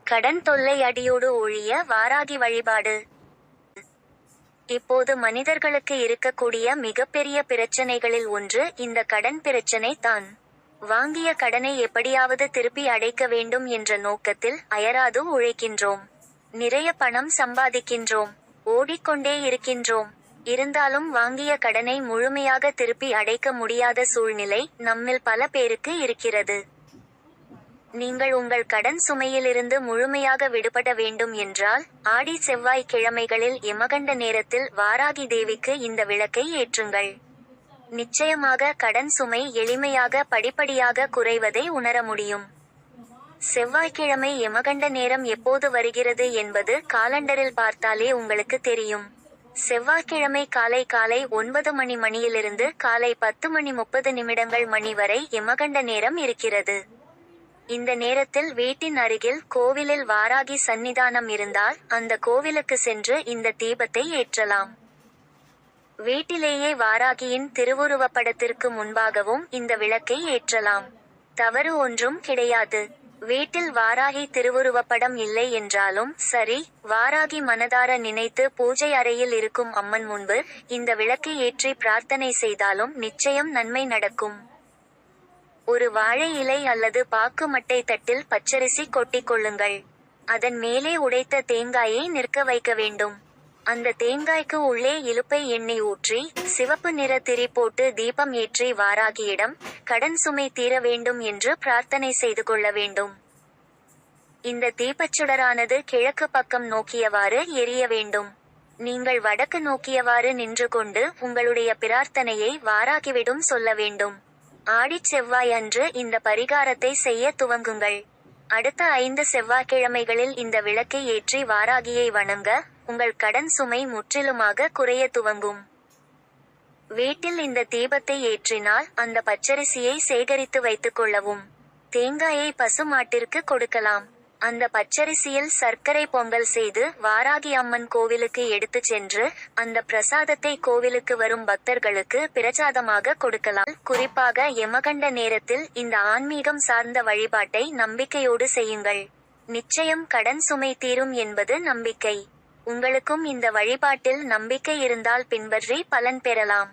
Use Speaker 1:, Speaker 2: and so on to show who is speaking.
Speaker 1: கடன் தொல்லை அடியோடு ஒழிய வாராகி வழிபாடு. இப்போது மனிதர்களுக்கு இருக்கக்கூடிய மிகப்பெரிய பிரச்சனைகளில் ஒன்று இந்த கடன் பிரச்சனை தான். வாங்கிய கடனை எப்படியாவது திருப்பி அடைக்க வேண்டும் என்ற நோக்கத்தில் அயராது உழைக்கின்றோம். நிறைய பணம் சம்பாதிக்கின்றோம். ஓடிக்கொண்டே இருக்கின்றோம். இருந்தாலும் வாங்கிய கடனை முழுமையாக திருப்பி அடைக்க முடியாத சூழ்நிலை நம்மில் பல பேருக்கு இருக்கிறது. நீங்கள் உங்கள் கடன் சுமையிலிருந்து முழுமையாக விடுபட வேண்டும் என்றால் ஆடி செவ்வாய் கிழமைகளில் யமகண்ட நேரத்தில் வாராகி தேவிக்கு இந்த விளக்கை ஏற்றுங்கள். நிச்சயமாக கடன் சுமை எளிமையாக படிப்படியாக குறைவதை உணர முடியும். செவ்வாய்க்கிழமை யமகண்ட நேரம் எப்போது வருகிறது என்பது காலண்டரில் பார்த்தாலே உங்களுக்கு தெரியும். செவ்வாய்க்கிழமை காலை 9 மணியிலிருந்து காலை 10:30 மணி வரை யமகண்ட நேரம் இருக்கிறது. இந்த நேரத்தில் வீட்டின் அருகில் கோவிலில் வாராகி சந்நிதானம் இருந்தால் அந்த கோவிலுக்கு சென்று இந்த தீபத்தை ஏற்றலாம். வீட்டிலேயே வாராகியின் திருவுருவப்படத்திற்கு முன்பாகவும் இந்த விளக்கை ஏற்றலாம். தவறு ஒன்றும் கிடையாது. வீட்டில் வாராகி திருவுருவப்படம் இல்லை என்றாலும் சரி, வாராகி மனதார நினைத்து பூஜை அறையில் இருக்கும் அம்மன் முன்பு இந்த விளக்கை ஏற்றி பிரார்த்தனை செய்தாலும் நிச்சயம் நன்மை நடக்கும். ஒரு வாழை இலை அல்லது பாக்கு மட்டை தட்டில் பச்சரிசி கொட்டிக் கொள்ளுங்கள். அதன் மேலே உடைத்த தேங்காயை நிற்க வைக்க வேண்டும். அந்த தேங்காய்க்கு உள்ளே இலுப்பை எண்ணெய் ஊற்றி சிவப்பு நிற திரி போட்டு தீபம் ஏற்றி வாராகியிடம் கடன் சுமை தீர வேண்டும் என்று பிரார்த்தனை செய்து கொள்ள வேண்டும். இந்த தீபச்சுடரானது கிழக்கு பக்கம் நோக்கியவாறு எரிய வேண்டும். நீங்கள் வடக்கு நோக்கியவாறு நின்று கொண்டு உங்களுடைய பிரார்த்தனையை வாராகிவிடம் சொல்ல வேண்டும். ஆடிச் செவ்வாய் அன்று இந்த பரிகாரத்தை செய்ய துவங்குங்கள். அடுத்த 5 செவ்வாய்க்கிழமைகளில் இந்த விளக்கை ஏற்றி வாராகியை வணங்க உங்கள் கடன் சுமை முற்றிலுமாக குறைய துவங்கும். வீட்டில் இந்த தீபத்தை ஏற்றினால் அந்த பச்சரிசியை சேகரித்து வைத்துக் கொள்ளவும். தேங்காயை பசு மாட்டிற்கு கொடுக்கலாம். அந்த பச்சரிசியில் சர்க்கரை பொங்கல் செய்து வாராகி அம்மன் கோவிலுக்கு எடுத்துச் சென்று அந்த பிரசாதத்தை கோவிலுக்கு வரும் பக்தர்களுக்கு பிரசாதமாக கொடுக்கலாம். குறிப்பாக யமகண்ட நேரத்தில் இந்த ஆன்மீகம் சார்ந்த வழிபாட்டை நம்பிக்கையோடு செய்யுங்கள். நிச்சயம் கடன் சுமை தீரும் என்பது நம்பிக்கை. உங்களுக்கும் இந்த வழிபாட்டில் நம்பிக்கை இருந்தால் பின்பற்றி பலன் பெறலாம்.